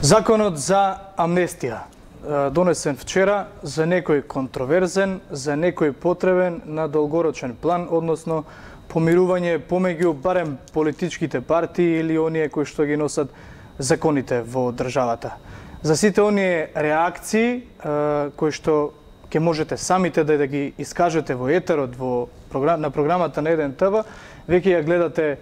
Законот за амнестија, донесен вчера, за некој контроверзен, за некој потребен на долгорочен план, односно помирување помеѓу барем политичките партии или оние кои што ги носат законите во државата. За сите оние реакции кои што ќе можете самите да ги искажете во етерот, на програмата на 1 ТВ, веќе ја гледате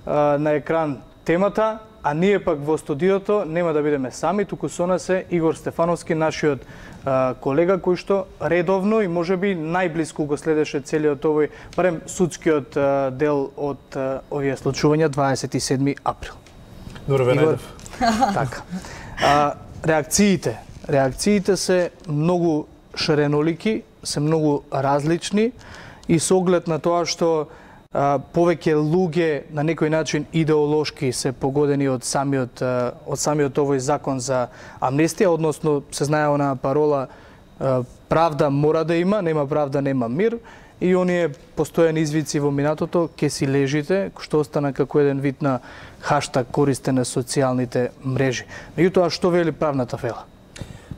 на екран темата, а ние пак во студиото нема да бидеме сами, туку со нас е Игор Стефановски, нашиот колега, кој што редовно и можеби најблиску го следеше целиот овој, барем судскиот дел од овие случувања 27 април. Добро ве најдов. Така. Реакциите се многу шаренолики, се многу различни и со оглед на тоа што повеќе луѓе на некој начин идеолошки се погодени од самиот овој закон за амнестија, односно се знае онаа парола правда мора да има, нема правда нема мир, и оние постојани извици во минатото ке си лежите, што остана како еден вид на хаштаг користен на социјалните мрежи. Меѓутоа, што вели правната фела?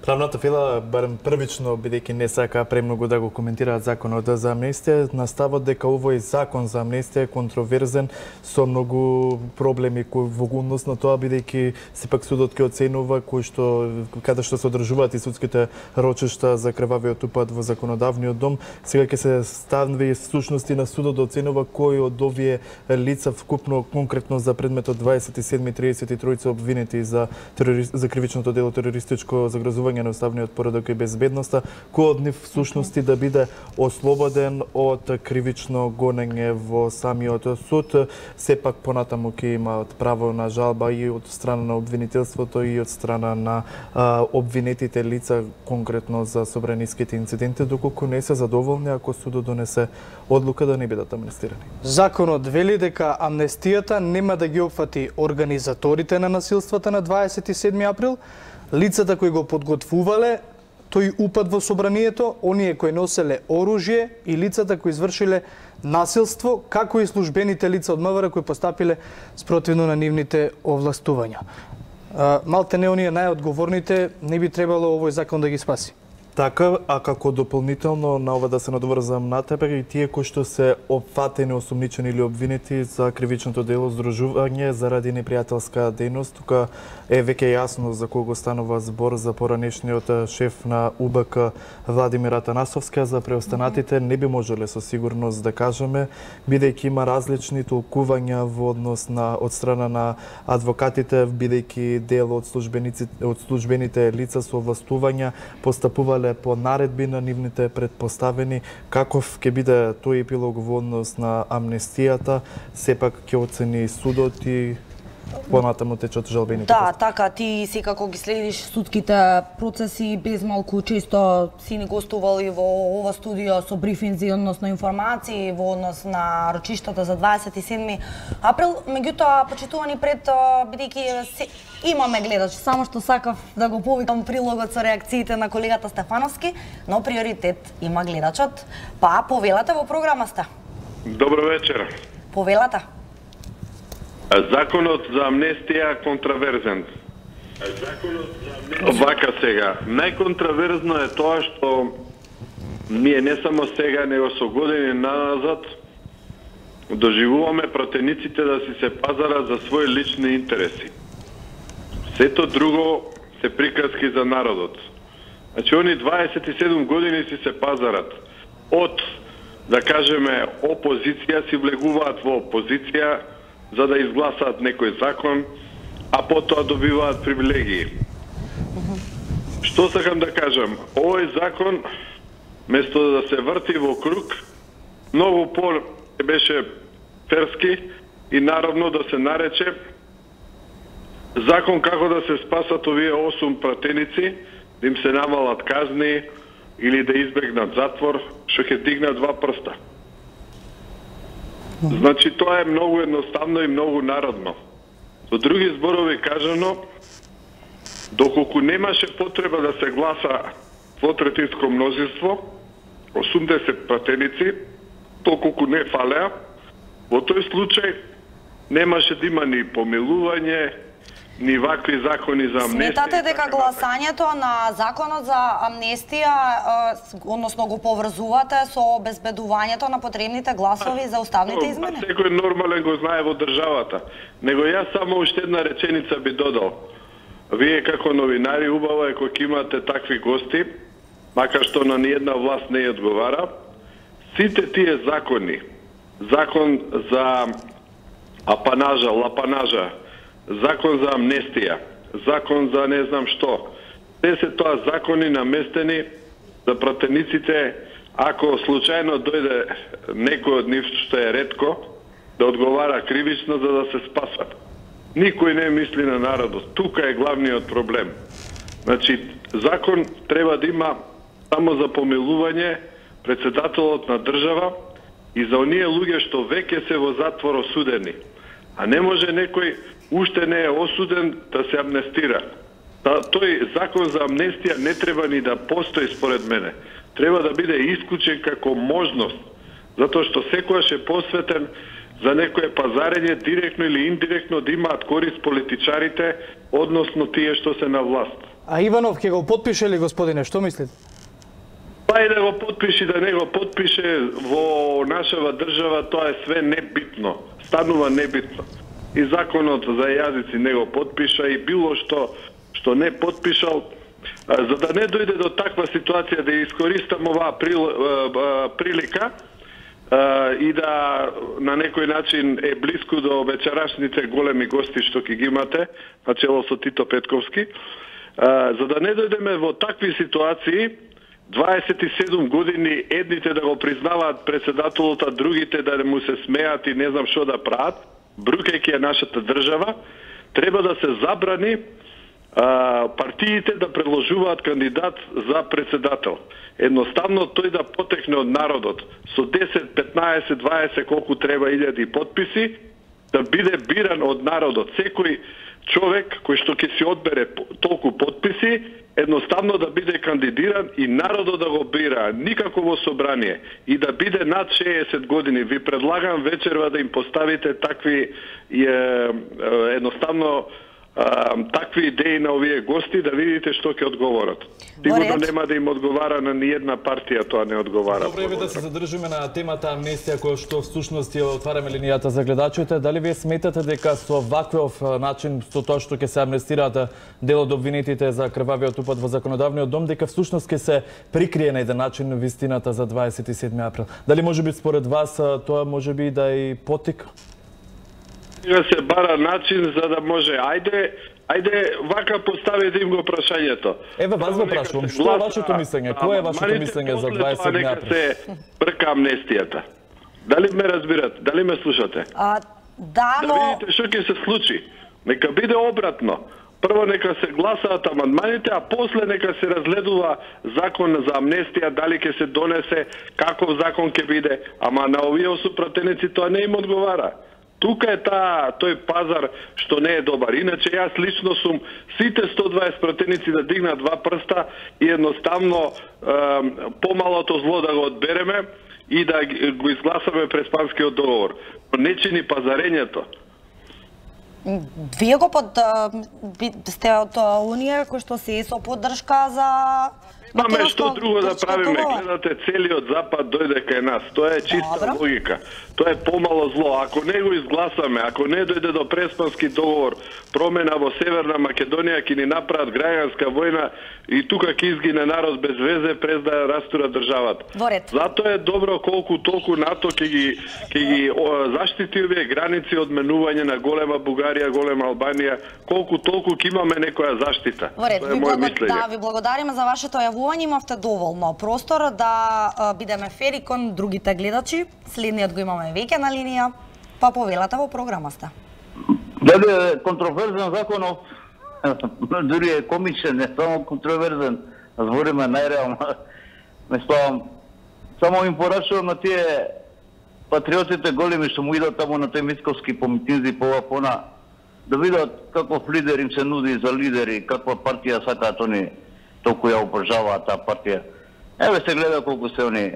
Правната фела, барем првично, бидејќи не сака премногу да го коментираат законот за амнестија, настават дека овој закон за амнестија е контроверзен со многу проблеми во однос на тоа, бидејќи сепак судот ќе оценува каде што се одржуваат и судските рочишта за крвавиот упад во законодавниот дом. Сега ќе се стави всушности на судот да оценува кои од овие лица вкупно конкретно за предметот 27-33 обвинети за кривичното дело терористичко загрозување на уставниот поредок и безбедноста, кој од нив всушности да биде ослободен од кривично гонење во самиот суд. Сепак понатаму ќе имаат право на жалба и од страна на обвинителството и од страна на обвинетите лица конкретно за собраниските инциденти, доколку не се задоволни ако судот донесе одлука да не бидат амнестирани. Законот вели дека амнестијата нема да ги опфати организаторите на насилствата на 27 април, лицата кои го подготвувале тој упад во собранието, оние кои носеле оружје и лицата кои извршиле насилство, како и службените лица од МВР кои постапиле спротивно на нивните овластувања. Малте не оние најодговорните не би требало овој закон да ги спаси. Така, а како дополнително на ова да се надоврзам на тебе, и тие кои што се опфатени, осумничени или обвинети за кривичното дело здружување заради непријателска дејност, тука е веќе јасно за кого станува збор, за поранешниот шеф на УБК Владимир Атанасовски, за преостанатите не би можеле со сигурност да кажеме, бидејќи има различни толкувања во однос од страна на адвокатите, бидејќи дел од службените лица со овластувања постапувале по наредби на нивните предпоставени. Каков ќе биде тој епилог во однос на амнестијата, сепак ќе оцени судот и понатаму течат жалбените. Да, така, ти секако ги следиш судските процеси, без малку често си ни гостувал и во ова студио со брифинзи, односно информации во однос на рочиштата за 27 април. Меѓутоа, почитувани пред, бидејќи имаме гледач, само што сакав да го повикам прилогот со реакциите на колегата Стефановски, но приоритет има гледачот. Па, повелате во програма сте. Добро вечер. Повелате. Законот за амнестија контраверзен. Вака сега, најконтраверзно е тоа што ние не само сега, него со години назад доживуваме пратениците да си се пазарат за своји лични интереси. Сето друго се приказки за народот. Значи, они 27 години си се пазарат. Од, да кажеме, опозиција си влегуваат во опозиција, за да изгласаат некој закон, а потоа добиваат привилегии. Што сакам да кажам? Овој закон, место да се врти во круг, многу беше ферски и наравно да се нарече закон како да се спасат овие 8 пратеници, да им се намалат казни или да избегнат затвор, што ќе дигнат 2 прста. Значи, тоа е многу едноставно и многу народно. Со други зборови кажано, доколку немаше потреба да се гласа двотретинско мнозинство, 80 пратеници, толку не фалеа, во тој случај немаше да има ни помилување, ни вакви закони за амнестија. Сметате дека гласањето на законот за амнестија, односно го поврзувате со обезбедувањето на потребните гласови за уставните измени? Секој нормален го знае во државата. Него јас само уште една реченица би додал. Вие како новинари убаво е кога имате такви гости, макар што на ниједна власт не ја одговара, сите тие закони, закон за апанажа, лапанажа, закон за амнестија, закон за не знам што, те се тоа закони наместени за пратениците, ако случајно дојде некој од нив, што е ретко, да одговара кривично за да се спасат. Никој не мисли на народот. Тука е главниот проблем. Значи, закон треба да има само за помилување председателот на држава и за оние луѓе што веќе се во затвор осудени. А не може некој уште не е осуден да се амнестира. Тој закон за амнестија не треба ни да постои според мене. Треба да биде исклучен како можност, затоа што секојаш е посветен за некое пазарење, директно или индиректно, да имаат корист политичарите, односно тие што се на власт. А Иванов ќе го подпише ли, господине, што мислите? Па и да го подпише, да не го подпише, во нашава држава тоа е све небитно, станува небитно. И законот за јазици не го подпиша и било што не подпишал, за да не дојде до таква ситуација, да искористам оваа прилика и да на некој начин е близко до вечерашните големи гости што ќе ги имате, начело со Тито Петковски, за да не дојдеме во такви ситуации, 27 години едните да го признаваат председателот, а другите да му се смеат и не знам што да прават, брукајќи нашата држава, треба да се забрани партиите да предложуваат кандидат за председател. Едноставно тој да потекне од народот со 10, 15, 20 колку треба 1000 подписи, да биде биран од народот. Секој човек кој што ќе си одбере толку подписи, едноставно да биде кандидиран и народот да го бира, никако во собрание, и да биде над 60 години. Ви предлагам вечерва да им поставите такви едноставно такви идеи на овие гости, да видите што ќе одговорат. Сигурно нема да им одговара на ниједна партија, тоа не одговара. Добро е да се задржиме на темата амнестија, која што всушност ја отвараме линијата за гледачите. Дали вие сметате дека со ваков начин, со тоа што ќе се амнестираат дел од обвинетите за крвавиот упад во законодавниот дом, дека всушност ќе се прикрие на еден начин вистината за 27 април? Дали можеби според вас тоа можеби да и потик? Сега се бара начин за да може. Ајде вака поставете им го прашањето. Еве вас го прашувам, што е вашето мислење? Кое е вашето мислење за 27 април? Се брка амнестијата. Дали ме разбирате? Дали ме слушате? Да, но... Да видите што ќе се случи. Нека биде обратно. Прво нека се гласаат амандманите, а после нека се разгледува закон за амнестија, дали ќе се донесе, каков закон ќе биде. Ама на овие осупратеници тоа не им одговара. Тука е тој пазар што не е добар. Иначе јас лично сум сите 120 пратеници да дигнат два прста и едноставно помалото зло да го одбереме и да го изгласаме преспанскиот договор. Но не чини пазарењето. Вие го сте од Унија кој што се со поддршка за... Имаме што друго да правиме. Гледате, целиот запад дојде кај нас. Тоа е чиста логика. Тоа е помало зло. Ако не го изгласаме, ако не дојде до преспански договор, промена во Северна Македонија, ќе ни направат граѓанска војна и тука ќе изгине народ без везе през да растура државата. Затоа е добро колку толку НАТО ќе ги заштити овие граници од менување на голема Бугарија, голема Албанија, колку толку ќе имаме некоја заштита. Да, ви благодариме за вашето јавување, имавте доволно простор да бидеме фери кон другите гледачи. Следниот го имаме веќе на линија, па повелата во програма сте. Дали е контроверзен законов, дури е комичен, не само контроверзен, збориме најреално. Мислам, само им порачувам на тие патриотите големи што му идат таму на тој Мицковски по митинзи, по ова пона, да видат каков лидер им се нуди за лидери, каква партија сакаат они, толку ја обожаваат таа партија. Еве се гледа колку се они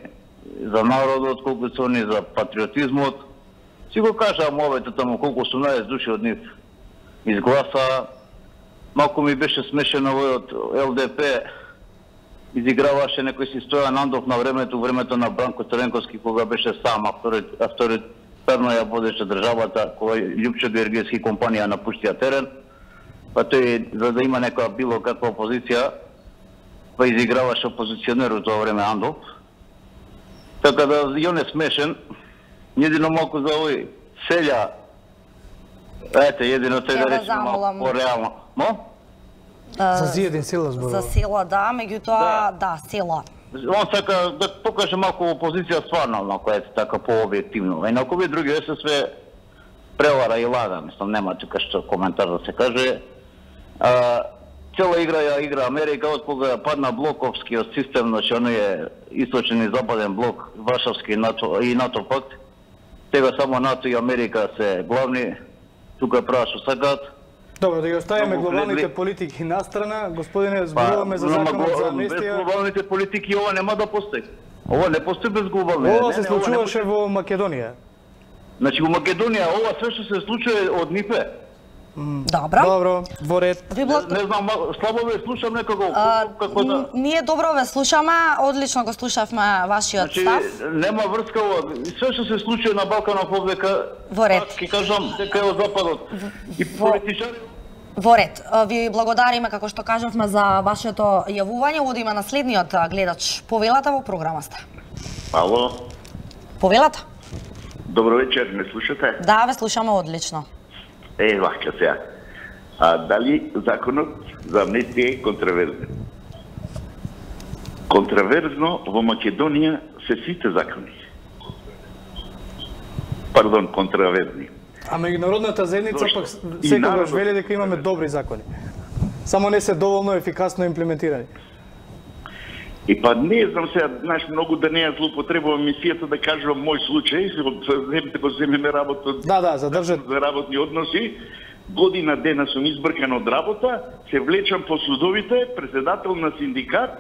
за народот, колку се они за патриотизмот. Си го кажа мовете таму колку 18 души од нив изгласа, малку ми беше смешен овој од ЛДП, изиграваше некој си Стојан Андов на времето на Бранко Цренковски, кога беше сам авторитарно ја водеше државата, кога Љупчо Георгиевски компанија напуштија терен, па тој, за да има некоја било каква опозиција, па изиграваше опозиционер во тоа време Андов. Така да, јон е смешен, едино малку за овој Селја, едино тој да рече малку по-реално. За Зиедин Села зборува. За Села, да, меѓутоа, да, Села. Он сака да покаже малку опозиција стварно, малку така по-објективно. Инаку ви други се све превара и лага, мислам, нема тука што коментар да се каже. Цела игра ја игра Америка, од кога падна блоковскиот систем, значи оној е источен и западен блок, Варшавски и НАТО пакт. Тега само НАТО и Америка се главни, тука прават што сакаат. Добро, да ги оставиме глобалните политики настрана. Господине, зборуваме за законот за амнестија. Без глобалните политики ова нема да постои. Ова не постои без глобални. Ова се случуваше во Македонија. Значи во Македонија ова све што се случува од НИПЕ. Добро. Во ред. Не знам, слабо ве слушам некако, како да... Ние добро ве слушаме, одлично го слушавме вашиот став. Нема врска ова, све што се случува на Балканот повека, во ред. Ки кажам, дека е од Западот. И политичари... Во ред. Ви благодариме, како што кажавме, за вашето јавување. Одиме на следниот гледач. Повелата во програма сте. Ало. Повелата. Добро вечер, ме слушате? Да, ве слушаме одлично. Вака сега. Дали законот за амнестија е контраверзен? Контраверзно во Македонија се сите закони. Пардон, контраверзни. А меѓународната заедница пак секогаш вели дека имаме добри закони. Само не се доволно ефикасно имплементирани. И па не знам сега, знаеш, многу да не ја злоупотребувам мисијата да кажувам мој случај, земете го земеме работа задржат за работни односи, година дена сум избркан од работа, се влечам по судовите, председател на синдикат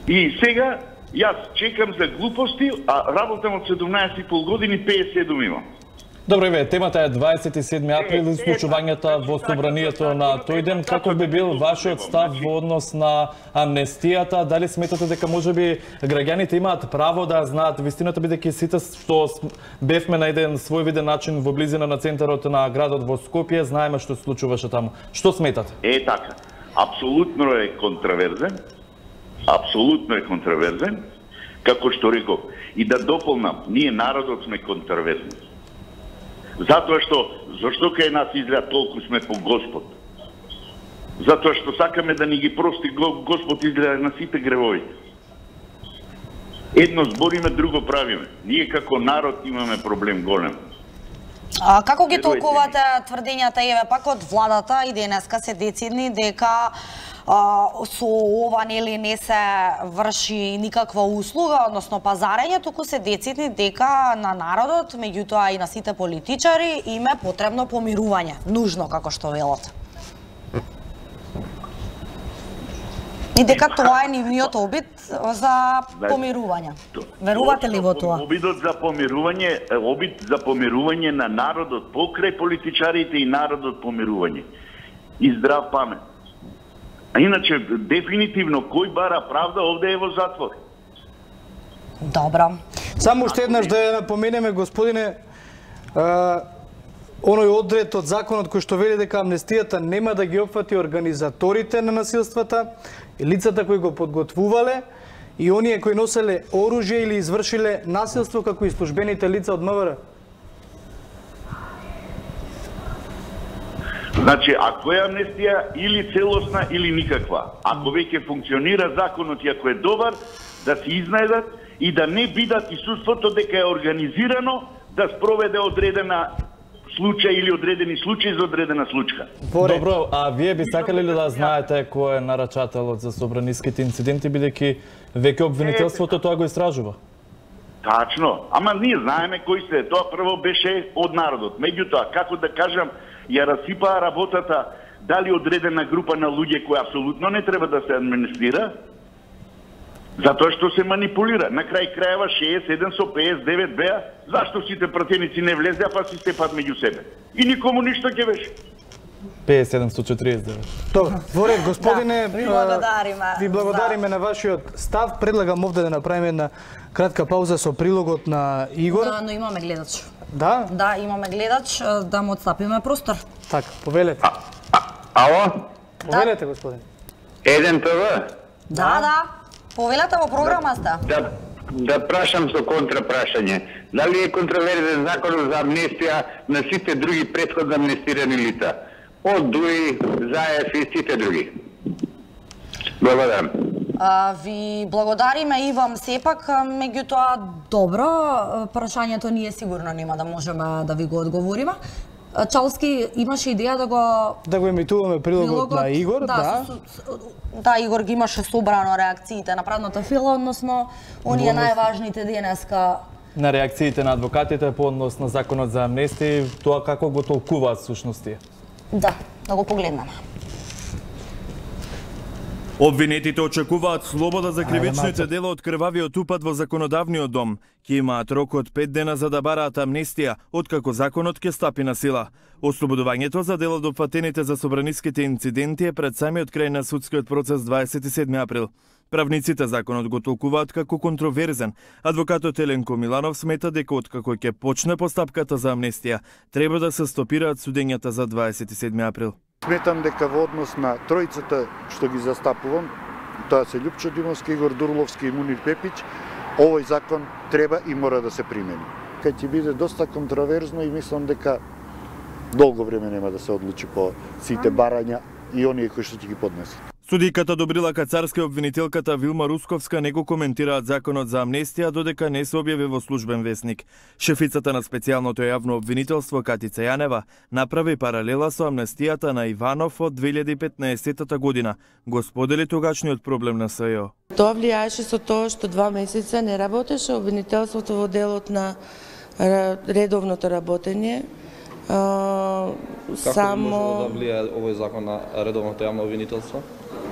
и сега јас чекам за глупости, а работам од 17,5 години, 57 имам. Добро, еве, темата е 27 април и случувањата во собранието на тој ден. Како би бил вашиот став во однос на амнестијата? Дали сметате дека можеби граѓаните имаат право да знаат вистината, бидејќи сите што бевме на еден својвиден начин во близина на центарот на градот во Скопје, знаеме што се случуваше таму. Што сметате? Така. Апсолутно е контраверзен. Апсолутно е контраверзен. Како што реков. И да дополнам, ние народот сме контраверзни. Затоа што, зашто кај нас изгледа толку сме по Господ? Затоа што сакаме да ни ги прости Господ изгледа на сите гревови. Едно збориме, друго правиме. Ние како народ имаме проблем голем. Како ги толкувате тврдењата, еве, пак од владата и денеска се децидни дека со ова нели не се врши никаква услуга, односно пазарење, туку се децидни дека на народот, меѓутоа и на сите политичари, им е потребно помирување, нужно како што велат. И дека тоа е нивниот обид за помирување. Верувате ли во тоа? Обидот за помирување на народот покрај политичарите и народот помирување. И здрав памет. А иначе, дефинитивно, кој бара правда, овде е во затвор. Добро. Само уште еднаш да ја напоменеме, господине, оној одред од законот кој што вели дека амнестијата нема да ги опфати организаторите на насилствата, и лицата кои го подготвувале, и оние кои носеле оружје или извршиле насилство како и службените лица од МВР. Значи, ако е амнестија или целосна или никаква, ако веќе функционира законот и ако е добар, да се изнајдат и да не бидат исуството дека е организирано да спроведе одредена случај или одредени случаи за одредена случка. Добро, а вие би сакали ли да знаете кој е нарачателот за собраниските инциденти, бидејќи веќе обвинителството тоа го истражува? Тачно, ама ние знаеме кои се, тоа прво беше од народот. Меѓутоа, како да кажам, ја расипаа работата дали одредена група на луѓе кои апсолутно не треба да се администрира, затоа што се манипулира. На крај крајава 61 со 59 беа, зашто сите пратеници не влезеа, па си степат меѓу себе. И никому ништо ќе беше. 5749. Добро, во ред, господине, ви благодариме. Ви благодариме на вашиот став. Предлагам овде да направиме една кратка пауза со прилогот на Игор. Да, но имаме гледач. Да? Да, имаме гледач, да му отстапиме простор. Така, повелете. Ало? Повелете, господин. Еден ТВ? Да. Повелете во програма сте. Да прашам со контрапрашање. Дали е контроверзен законот за амнестија на сите други претходно амнестирани лица? Од ДУИ, ЗАЕФ и сите други. Благодарам. Ви благодариме и вам сепак, меѓутоа добро, прашањето ние сигурно нема да можеме да ви го одговориме. Чалски имаше идеја да го емитуваме прилогот на Игор, да. Да, Игор ги имаше собрано реакциите на правната фила, односно оние најважните денеска На реакциите на адвокатите по однос на законот за амнестија, тоа како го толкуваат всушност? Да го погледнеме. Обвинетите очекуваат слобода за кривичните дела од крвавиот упад во законодавниот дом. Ќе имаат рок од 5 дена за да бараат амнестија, откако законот ќе стапи на сила. Ослободувањето за дел од опфатените за собраниските инциденти е пред самиот крај на судскиот процес 27 април. Правниците законот го толкуваат како контроверзен. Адвокатот Еленко Миланов смета дека откако ќе почне постапката за амнестија, треба да се стопираат судењата за 27 април. Сметам дека во однос на тројцата што ги застапувам, тоа се Љупчо Димовски, Игор Дурловски и Мунир Пепич, овој закон треба и мора да се примени. Кај ќе биде доста контроверзно и мислам дека долго време нема да се одлучи по сите барања и оние кои што ќе ги поднесат. Судиката Добрила Кацарска и обвинителката Вилма Русковска не го коментираат законот за амнестија додека не се објави во службен весник. Шефицата на специјалното јавно обвинителство Катица Јанева направи паралела со амнестијата на Иванов од 2015 година. Го сподели тогашниот проблем на СЈО. Тоа влијаеше со тоа што 2 месеца не работеше обвинителството во делот на редовното работење. Како може да влијае овој закон на редовното јавно обвинителство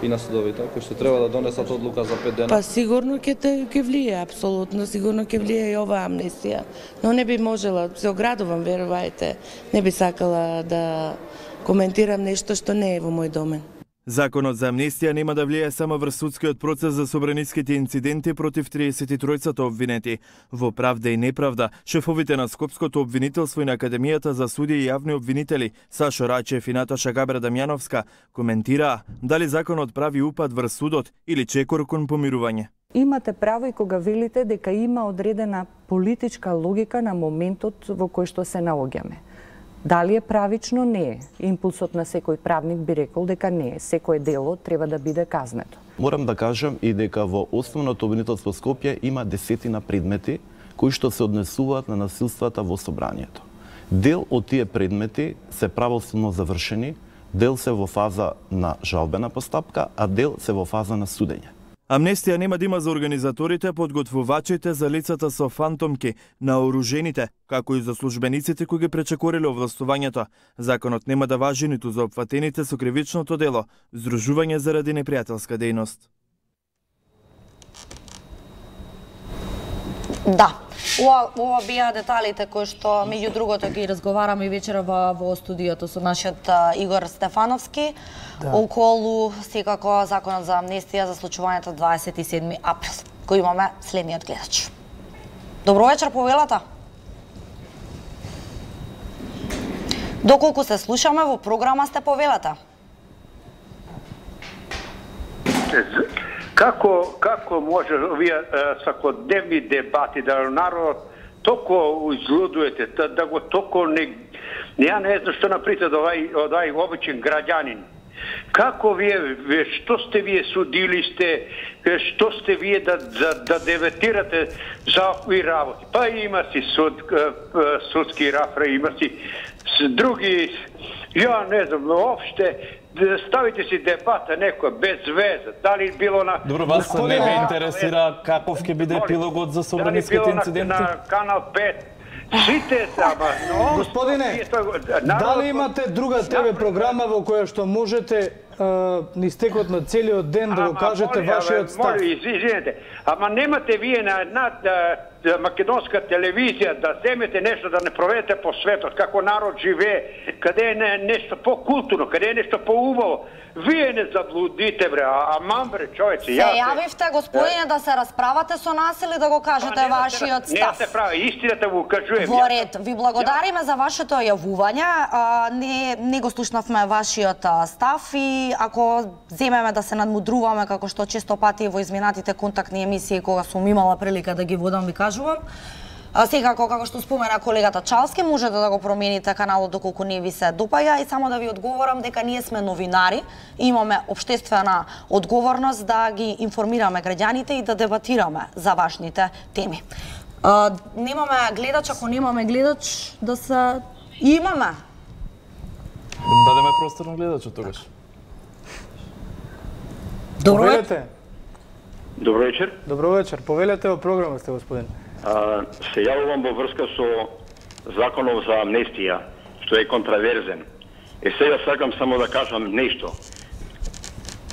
и на судовите, кои што треба да донесат одлука за 5 дена? Па сигурно ќе влијае, апсолутно, сигурно ќе влијае и оваа амнестија. Но не би можела, се оградувам, верувајте, не би сакала да коментирам нешто што не е во мој домен. Законот за амнестија нема да влијае само врз судскиот процес за собраниските инциденти против 33-цата обвинети. Во Правда и неправда, шефовите на Скопското обвинителство и на Академијата за судии и јавни обвинители, Сашо Рајчев и Наташа Габра Дамјановска, коментираа дали законот прави упад врз судот или чекор кон помирување. Имате право и кога велите дека има одредена политичка логика на моментот во кој што се наоѓаме. Дали е правично? Не е. Импулсот на секој правник би рекол дека не е. Секое дело треба да биде казнето. Морам да кажам и дека во Основното обвинителство Скопје има десетина предмети кои што се однесуваат на насилствата во собранието. Дел од тие предмети се правосудно завршени, дел се во фаза на жалбена постапка, а дел се во фаза на судење. Амнестија нема да има за организаторите, подготвувачите за лицата со фантомки, наоружените, како и за службениците кои ги пречекориле овластувањето. Законот нема да важи ниту за опфатените со кривичното дело, здружување заради непријателска дејност. Да. Ова беа деталите кои што меѓу другото ги разговараме и вечера во студиото со нашиот Игор Стефановски околу секако законот за амнестија за случувањето 27 април, кој имаме следниот гледач. Добро вечер, повелата. Доколку се слушаме во програма сте повелата. Како може овие секојдневни дебати да народот толку излудуете, да го толку не знам што наприте од овај обичен граѓанин. Како вие, што сте вие судили сте, што сте вие да деветирате за овие работи? Па има си судски рафра, има си други, ја не знам, воопште, ставите си дебата некоја без веза, дали било на... Добро, вас не ме интересира каков ќе биде епилогот за собраниските инциденти? Дали било на Канал 5, сите сама... Господине, дали имате друга ТВ програма во која што можете низ текот на целиот ден да го кажете вашиот став? Извинете, ама немате вие на една македонска телевизија, да земете нешто, да не проведете по светот, како народ живее, каде е нешто по-културно, каде е нешто по-убаво. Вие не заблудите, бре, аман, бре, човече. Се јавивте, господине, да се расправате со нас или да го кажете вашиот став? Не се прави, истината го кажувам. Во ред, ви благодариме за вашето јавување. Не го слушнавме вашиот став и ако земеме да се надмудруваме, како што често пати во изминатите контактни емисии, кога сум имала прилика да ги водам, ви кажувам, секако, како што спомена колегата Чалски, можете да го промените каналот доколку не ви се допаѓа и само да ви одговорам дека ние сме новинари, имаме општествена одговорност да ги информираме граѓаните и да дебатираме за важните теми. Немаме гледач, ако немаме гледач, да се... Имаме! Дадеме простор на гледачот тогаш. Добро вечер. Добро вечер. Добро вечер. Повелете во програма сте, господин. Се јавувам во врска со законов за амнестија, што е контраверзен. Сега сакам само да кажам нешто.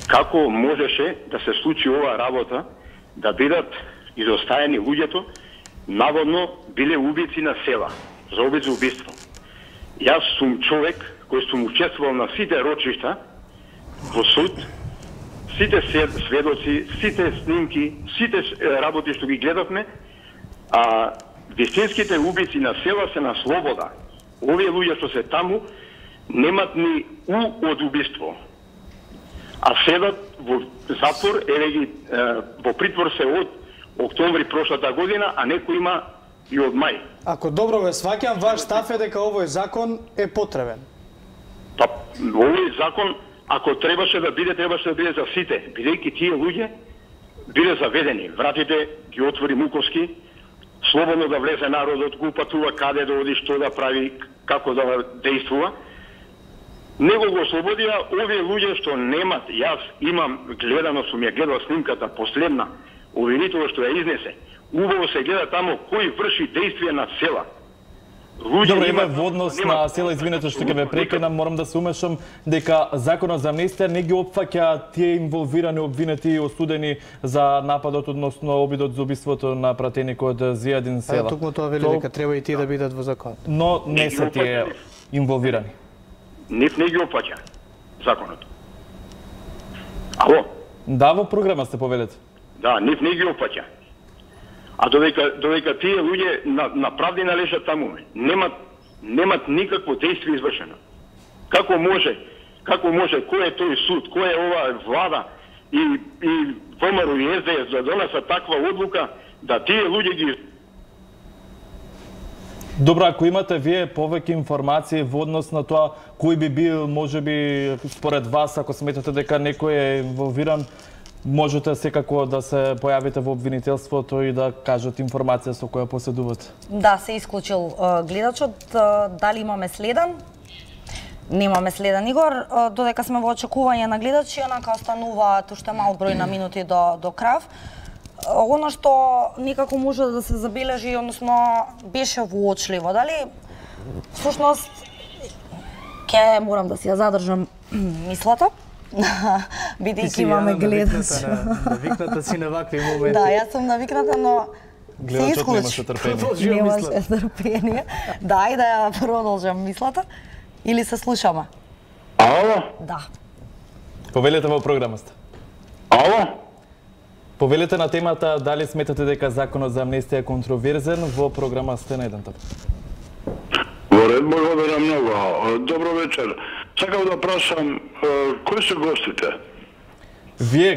Како можеше да се случи оваа работа, да бидат изоставени луѓето, наводно биле убици на села, за обид за убиство. Јас сум човек кој сум учествувал на сите рочишта во суд, сите сведоци, сите снимки, сите работи што ги гледавме, а вистинските убици на села се на слобода. Овие луѓе што се таму немат ни од убиство. А седат во затвор, еве ги во притвор се од октомври прошлата година, а некој има и од мај. Ако добро ве сваќам, ваш став е дека овој закон е потребен. Па, овој закон, ако требаше да биде за сите, бидејќи тие луѓе биле заведени. Вратите ги отвори Муковски, слободно да влезе народот, го упатува каде да оди, што да прави, како да действува. Него го ослободија овие луѓе што немат. Јас имам гледано, сум ја гледал снимката последна, обвинителот што ја изнесе. Убаво се гледа тамо кој врши действие на села. Добро, има во однос на села, извинете што ќе ве прекинам, морам да се умешам, дека законот за амнестија не ги опфаќа тие инволвирани, обвинети и осудени за нападот, односно обидот за убиството на пратеникот Зијадин села. Токму тоа вели дека треба и тие да бидат во законот. Но не се тие инволвирани. Нив не ги опфаќа законот. Ало? Да, во програма сте повелете. Да, нив не ги опфаќа. А додека тие луѓе на правди належат таму, немат никакво действие извршено. Како може, кој е тој суд, кој е оваа влада и ВМРО и СДС да донесат таква одлука да тие луѓе ги... Добро, ако имате вие повеќе информации во однос на тоа кој би бил, можеби според вас, ако сметате дека некој е инволвиран, можете секако да се појавите во обвинителството и да кажете информација со која поседувате. Да, се исклучил гледачот. Дали имаме следен? Немаме следен, Игор. Додека сме во очекување на гледачи, онака остануваат уште мал број на минути до крав. Оно што некако може да се забележи, односно беше воочливо. Дали, всушност, ќе морам да си ја задржам мислата, бидејќи имаме гледач. Навикната си на вакви моменти. Да, јас сум навикната, но се исклучи. Немаше трпение. Да, и да ја продолжам мислата. Или се слушаме? Ало? Да. Повелете во програмата. Ало? Повелете на темата дали сметате дека законот за амнестија е контроверзен, во програма сте на еден топ. Во ред, благодарам многу. Добро вечер. Сакам да прашам, кои се гостите? Вие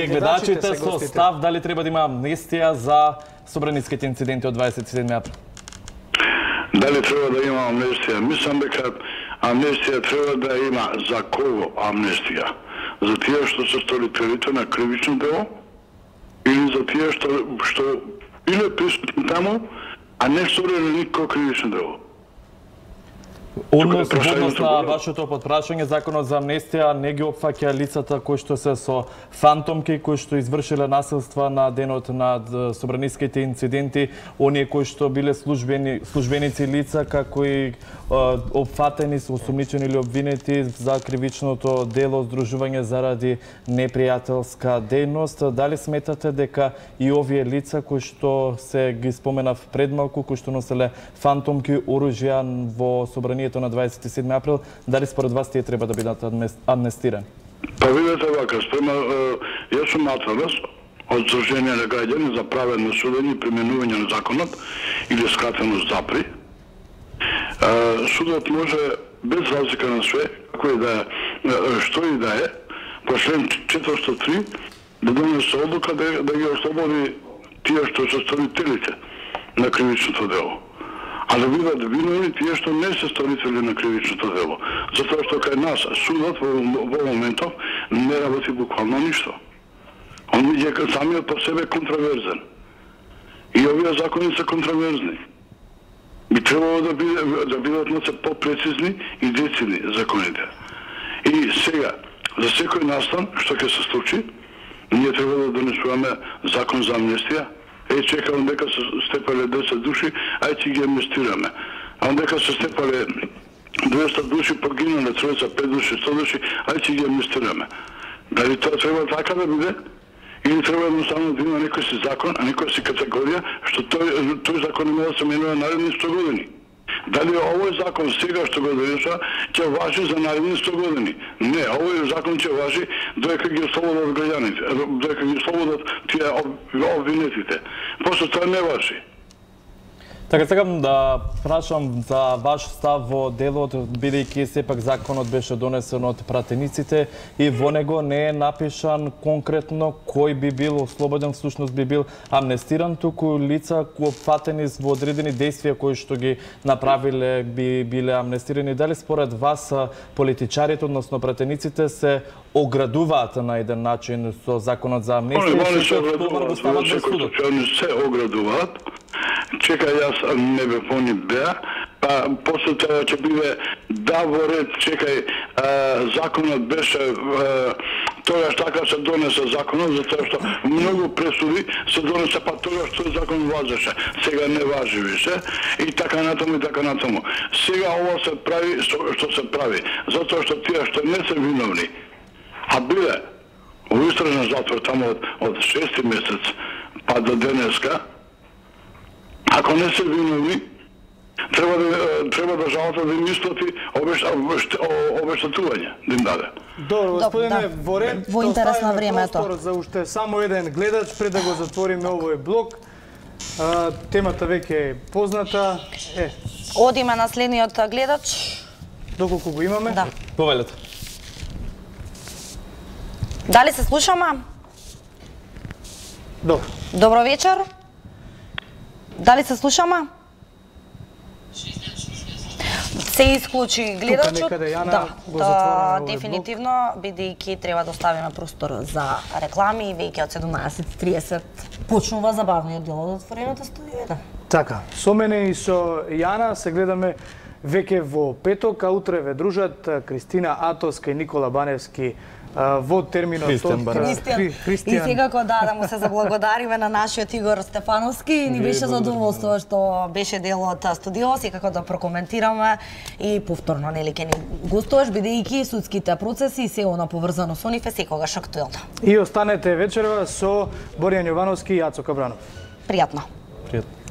гледачите со став дали треба да има амнестија за собраниските инциденти од 27 април? Дали треба да има амнестија? Мислам дека амнестија треба да има. За кого амнестија? За тие што се сторителите на кривично дело? Или за тие што биле присутни таму, а не сториле никакво кривично дело? Однос на вашето подпрашање, законот за амнестија не ги опфаќа лицата кои што се со фантомки, кои што извршиле насилства на денот над собраниските инциденти, оние кои што биле службеници лица, како и опфатени, осумничени или обвинети за кривичното дело здружување заради непријателска дејност. Дали сметате дека и овие лица кои што се ги споменав пред малку, кои што носеле фантомки, оружја во собранието на 27 април, дали според вас тие треба да бидат амнестирани? Па видете вака, јас сум Аталас од Сдружение на граѓани за праведно судење и применување на законот, или скратено ЗАПРИ. Судот може без разлика на све, како и да е, што и да е, по член 403 да донесе одлука да ги ослободи тие што се сторителите на кривичното дело. А да бидат виновни тие што не се сторители на кривичното дело. Затоа што кај нас судот во моментов не работи буквално ништо. Он е самиот по себе контроверзен. И овие закони се контроверзни. Би требало да бидат по-прецизни и децидни законите. И сега, за секој настан, што ќе се случи, ние треба да донесуваме закон за амнестија. Чекам дека се степале 10 души, ај ќе ги амнестираме. А дека се степале 200 души, погинале тројца, 5 души, 100 души, ај ќе ги амнестираме. Дали тоа треба така да биде? Или треба едноставно да има некој си закон, а некој си категорија, што тој закон не може да се менува наредни 100 години? Дали овој закон сега што го донеса ќе важи за наредни 100 години? Не, овој закон ќе важи додека ги ослободат граѓаните, додека ги ослободат тие обвинетите. После тоа не важи. Така сакам да прашам за ваш став во делот, бидејќи сепак законот беше донесен од пратениците и во него не е напишан конкретно кој би бил ослободен, всушност би бил амнестиран, туку лица кои опфатени во одредени действија кои што ги направиле би биле амнестирани. Дали според вас политичарите, односно пратениците, се оградуваат на еден начин со законот за амнестија? Они се оградуваат. Чекај, јас не бе пони беа, па после тоа ќе биде да во ред, чекај, законот беше тогаш така се донесе законот, затоа што многу пресуди се донесе, па тогаш тој закон важеше, сега не важи више, и така натаму, и така натаму. Сега ова се прави што се прави, затоа што тие што не се виновни, а биле во истражен затвор таму од 6 месец па до денеска, ако не се виновни, треба државата да им исплати обештетување, да им даде. Добро, господине, во ред, во интерес на времето. За уште само еден гледач пред да го затвориме овој блок. Темата веќе е позната. Одиме на следниот гледач. Доколку го имаме? Да. Повелете. Дали се слушаме? Добро. Добро вечер. Дали се слушаме? Се исклучи гледачот. Да, дефинитивно, бидејќи треба да оставиме простор за реклами и веќе од 17:30 почнува забавниот дел од отворената студија. Така, со мене и со Јана се гледаме веќе во петок, а утре ве дружат Кристина Атоска и Никола Баневски во терминот Христијан. И секако да му се заблагодариме на нашиот Игор Стефановски. Ни беше задоволство што беше дел од студио, секако да прокоментираме и повторно нели ќе ни гостуваш, бидејќи судските процеси и се она поврзано со нив е секогаш актуелно. И останете вечерва со Боријан Јовановски и Јацо Кабранов. Пријатно. Пријатно.